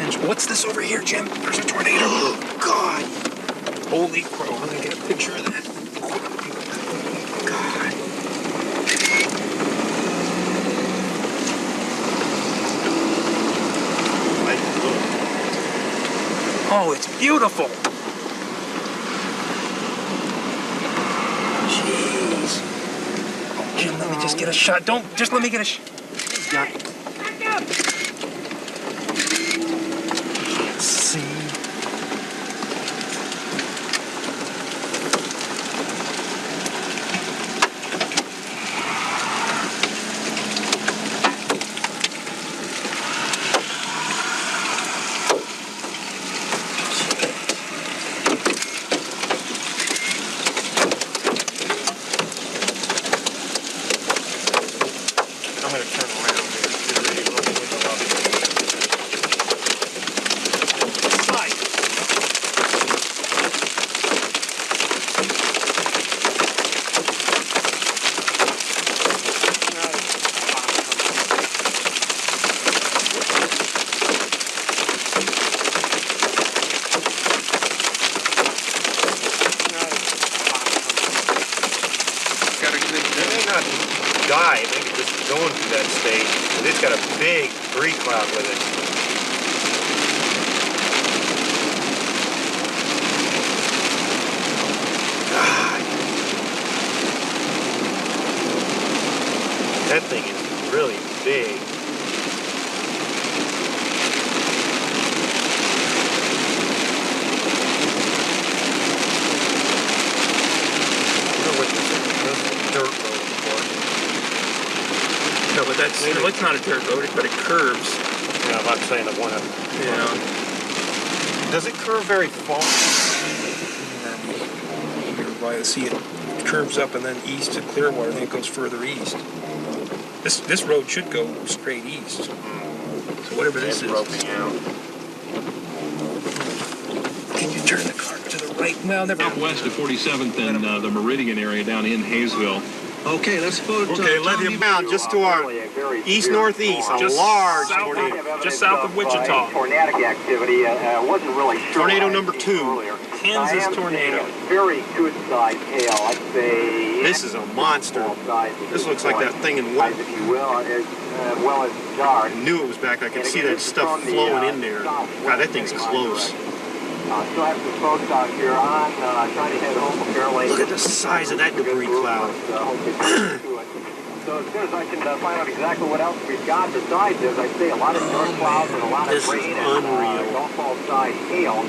attention. What's this over here, Jim? There's a tornado. Oh, God. Holy crow. I'm going to get a picture of that. God. Oh, it's beautiful. Jeez. Oh, Jim, let me just get a shot. Just let me get a shot. Back up. Can't see. Die, maybe just going through that stage. But it's got a big debris cloud with it. God. That thing is really big. I wonder what this dirt road. No, but it's not a dirt road, but it curves. Yeah, I'm about to say the one up. Yeah. Does it curve very far? You're right. See, it curves up and then east to Clearwater, and then it goes further east. This road should go straight east. So whatever this is. Roping out. Can you turn the car to the right? Well, never. Southwest of 47th and the Meridian area down in Hayesville. Okay, let's go to... Okay, let him down just to our east-northeast, a large tornado. Just south of Wichita. Tornadic activity wasn't really sure. Tornado number 2. Kansas tornado. Very good sized hail, I'd say. This is a monster. This looks like that thing in If you will, as well as dark. I knew it was back. I could see that stuff flowing in there. God, that thing's close. Still have some folks out here on trying to head home from Fairlane. Look at the size of that debris cloud. So as soon as I can find out exactly what else we've got besides this, I'd say a lot of dark clouds and a lot of rain and golf ball size hail.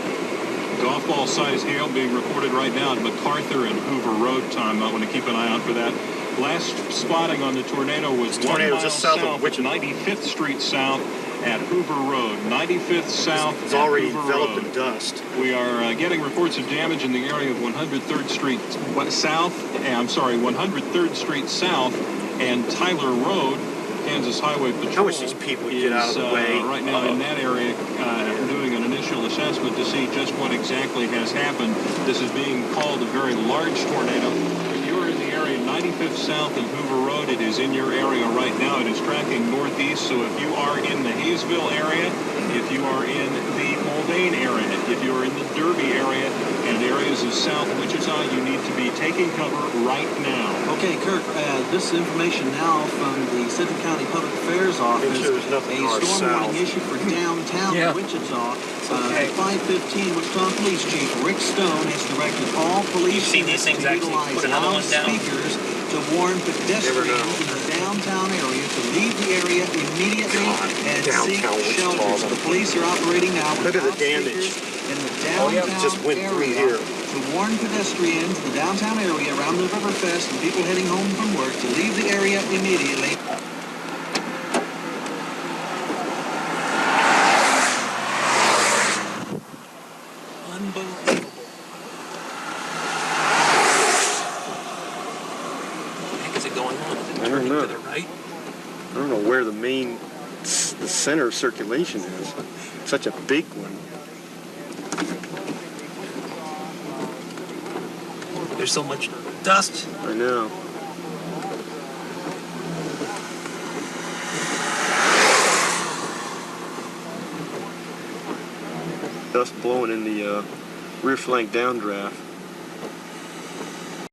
Golf ball size hail being reported right now at MacArthur and Hoover Road. Tom, I want to keep an eye out for that. Last spotting on the tornado was 1 mile just south of Wichita. 95th Street South at Hoover Road. 95th South. It's already Hoover enveloped Road. in dust. We are getting reports of damage in the area of 103rd Street South. 103rd Street South and Tyler Road. Kansas Highway Patrol. I wish these people would get out of the way. Right now in that area, doing an initial assessment to see just what exactly has happened. This is being called a very large tornado. If you're in the area 95th South and Hoover Road, it is in your area right now. It is tracking northeast. So if you are in the Hayesville area, if you are in the Mulvane area, if you are in the Derby area and areas of South Wichita, you need to be taking cover right now. Okay, Kirk, this information now from the Central County Public Affairs Office. Make sure there's nothing a north storm warning south. issued for downtown Wichita. At 5:15, Wichita Police Chief Rick Stone has directed all police Seen these things to actually utilize put another one down. loudspeakers to warn pedestrians in the downtown area to leave the area immediately and seek downtown Wichita. shelters. The police are operating now with Look at the damage. loudspeakers in the downtown Just went through area here. to warn pedestrians in the downtown area around the Riverfest and people heading home from work to leave the area immediately. Unbelievable. What the heck is it going on? Is it I don't turning know. to the right? I don't know where the center of circulation is. Such a big one. There's so much dust. I know. dust blowing in the rear flank downdraft.